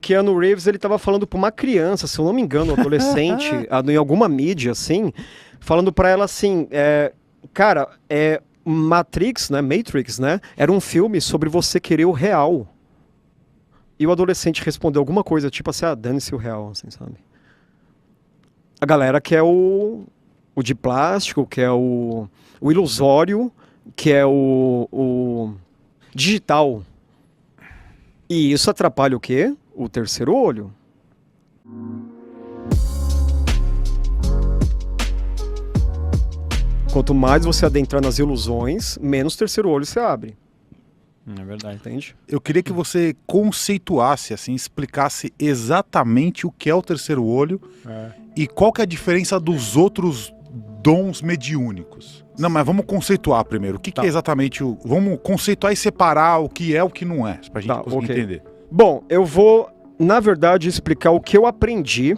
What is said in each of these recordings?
Keanu Reeves, ele tava falando pra uma criança, se eu não me engano, adolescente, em alguma mídia, assim, falando pra ela assim, cara, Matrix, né, era um filme sobre você querer o real. E o adolescente respondeu alguma coisa, tipo assim, dane-se o real, assim, sabe? A galera quer o de plástico, que é o ilusório, que é o digital. E isso atrapalha o quê? O terceiro olho. Quanto mais você adentrar nas ilusões, menos terceiro olho você abre. É verdade. Entende? Eu queria que você conceituasse, assim, explicasse exatamente o que é o terceiro olho e qual que é a diferença dos outros dons mediúnicos. Não, mas vamos conceituar primeiro. O que é exatamente o... Vamos conceituar e separar o que é o que não é, pra gente conseguir entender. Bom, eu vou, na verdade, explicar o que eu aprendi.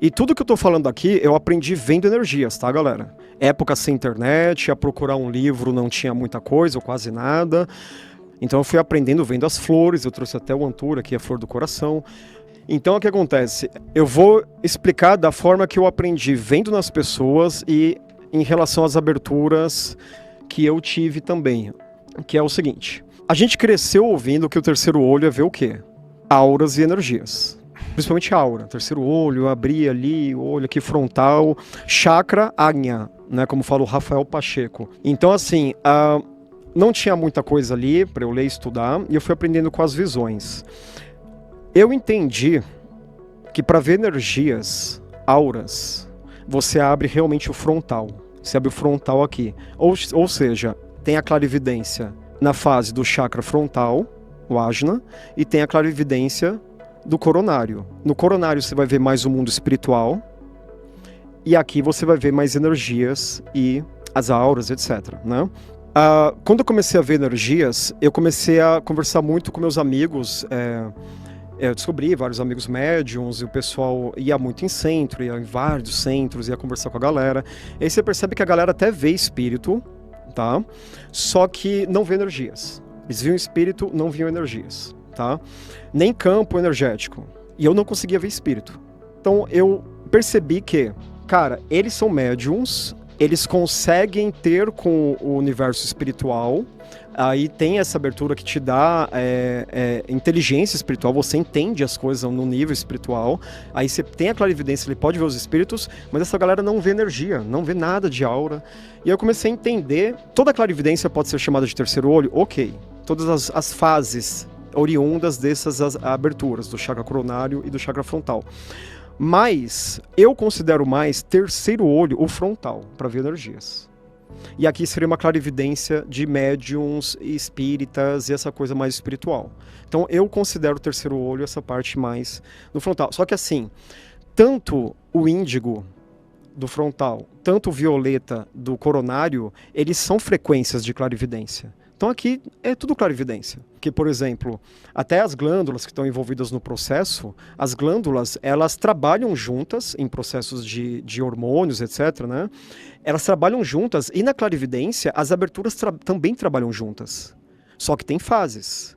E tudo que eu tô falando aqui, eu aprendi vendo energias, tá, galera? Época sem internet, a procurar um livro não tinha muita coisa, ou quase nada. Então eu fui aprendendo vendo as flores, eu trouxe até o Antura aqui, a flor do coração. Então o que acontece? Eu vou explicar da forma que eu aprendi vendo nas pessoas e em relação às aberturas que eu tive também. Que é o seguinte, a gente cresceu ouvindo que o terceiro olho é ver o quê? Auras e energias. Principalmente aura, terceiro olho, abrir ali, o olho aqui frontal, chakra, ágnia, né, como fala o Rafael Pacheco. Então assim, não tinha muita coisa ali para eu ler e estudar, e eu fui aprendendo com as visões. Eu entendi que para ver energias, auras, você abre realmente o frontal. Você abre o frontal aqui. Ou seja, tem a clarividência na fase do chakra frontal, o ajna, e tem a clarividência do coronário. No coronário você vai ver mais o mundo espiritual, e aqui você vai ver mais energias e as auras, etc., né? Quando eu comecei a ver energias, eu comecei a conversar muito com meus amigos. Eu descobri vários amigos médiums e o pessoal ia muito em centro, ia em vários centros, ia conversar com a galera. E aí você percebe que a galera até vê espírito, tá? Só que não vê energias. Eles viam espírito, não viam energias, tá? Nem campo energético. E eu não conseguia ver espírito. Então eu percebi que, cara, eles são médiums, eles conseguem ter com o universo espiritual, aí tem essa abertura que te dá inteligência espiritual, você entende as coisas no nível espiritual, aí você tem a clarividência, ele pode ver os espíritos, mas essa galera não vê energia, não vê nada de aura. E eu comecei a entender, toda a clarividência pode ser chamada de terceiro olho, ok, todas as fases oriundas dessas aberturas, do chakra coronário e do chakra frontal. Mas eu considero mais terceiro olho o frontal, para ver energias. E aqui seria uma clarividência de médiums e espíritas e essa coisa mais espiritual. Então eu considero o terceiro olho essa parte mais no frontal. Só que assim, tanto o índigo do frontal, tanto o violeta do coronário, eles são frequências de clarividência. Então aqui é tudo clarividência. Que, por exemplo, até as glândulas que estão envolvidas no processo, as glândulas, elas trabalham juntas em processos de hormônios, etc., né? Elas trabalham juntas e na clarividência as aberturas também trabalham juntas. Só que tem fases.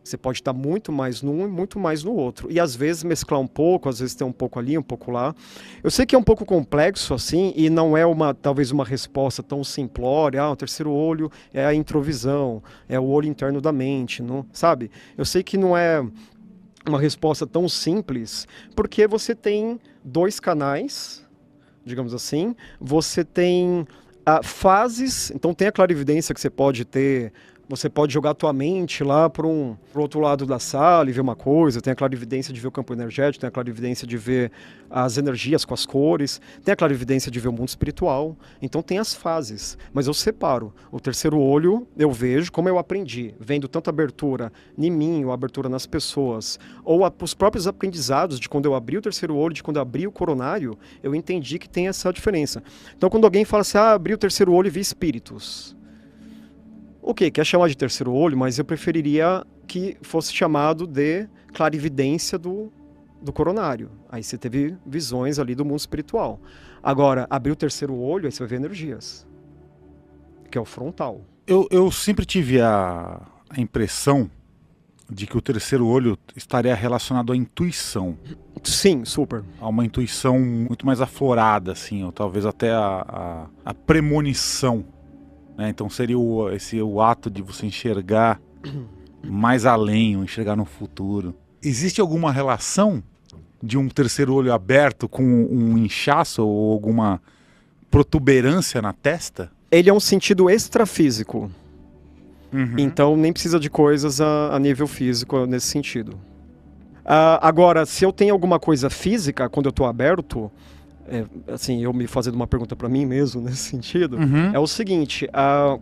Você pode estar muito mais num e muito mais no outro. E às vezes mesclar um pouco, às vezes tem um pouco ali, um pouco lá. Eu sei que é um pouco complexo assim e não é talvez uma resposta tão simplória. O terceiro olho é a introvisão, é o olho interno da mente, não, sabe? Eu sei que não é uma resposta tão simples, porque você tem dois canais, digamos assim, você tem fases, então tem a clarividência que você pode ter. Você pode jogar a tua mente lá para o outro lado da sala e ver uma coisa. Tem a clarividência de ver o campo energético, tem a clarividência de ver as energias com as cores, tem a clarividência de ver o mundo espiritual. Então tem as fases, mas eu separo. O terceiro olho eu vejo como eu aprendi, vendo tanto abertura em mim, ou abertura nas pessoas, ou os próprios aprendizados de quando eu abri o terceiro olho, de quando eu abri o coronário, eu entendi que tem essa diferença. Então quando alguém fala assim, abri o terceiro olho e vi espíritos. Ok, quer chamar de terceiro olho, mas eu preferiria que fosse chamado de clarividência do coronário. Aí você teve visões ali do mundo espiritual. Agora, abrir o terceiro olho, aí você vai ver energias, que é o frontal. Eu sempre tive a impressão, de que o terceiro olho estaria relacionado à intuição. Sim, super. A uma intuição muito mais aflorada, assim, ou talvez até a premonição. Né? Então seria o ato de você enxergar mais além, ou enxergar no futuro. Existe alguma relação de um terceiro olho aberto com um inchaço ou alguma protuberância na testa? Ele é um sentido extrafísico. Uhum. Então nem precisa de coisas a nível físico nesse sentido. Agora, se eu tenho alguma coisa física, quando eu estou aberto, assim, eu me fazendo uma pergunta para mim mesmo nesse sentido, é o seguinte,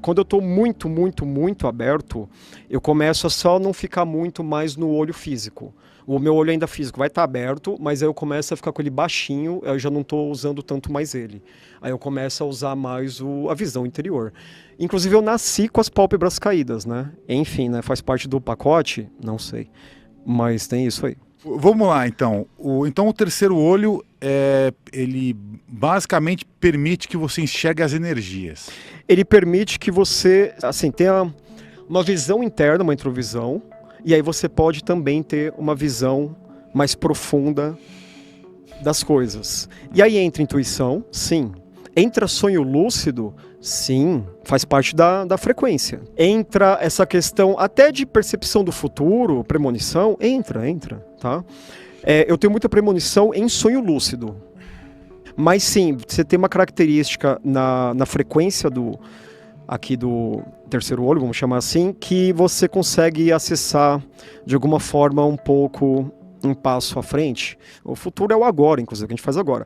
quando eu estou muito, muito, muito aberto, eu começo a só não ficar muito mais no olho físico. O meu olho ainda físico vai estar aberto, mas aí eu começo a ficar com ele baixinho, eu já não estou usando tanto mais ele. Aí eu começo a usar mais a visão interior. Inclusive eu nasci com as pálpebras caídas, né? Enfim, né? Faz parte do pacote? Não sei. Mas tem isso aí. Vamos lá, então. Então o terceiro olho, ele basicamente permite que você enxergue as energias. Ele permite que você, assim, tenha uma visão interna, uma introvisão, e aí você pode também ter uma visão mais profunda das coisas. E aí entra intuição, sim. Entra sonho lúcido, sim, faz parte da frequência. Entra essa questão até de percepção do futuro, premonição, entra, tá? Eu tenho muita premonição em sonho lúcido. Mas sim, você tem uma característica na frequência aqui do terceiro olho, vamos chamar assim, que você consegue acessar de alguma forma um passo à frente. O futuro é o agora, inclusive, que a gente faz agora.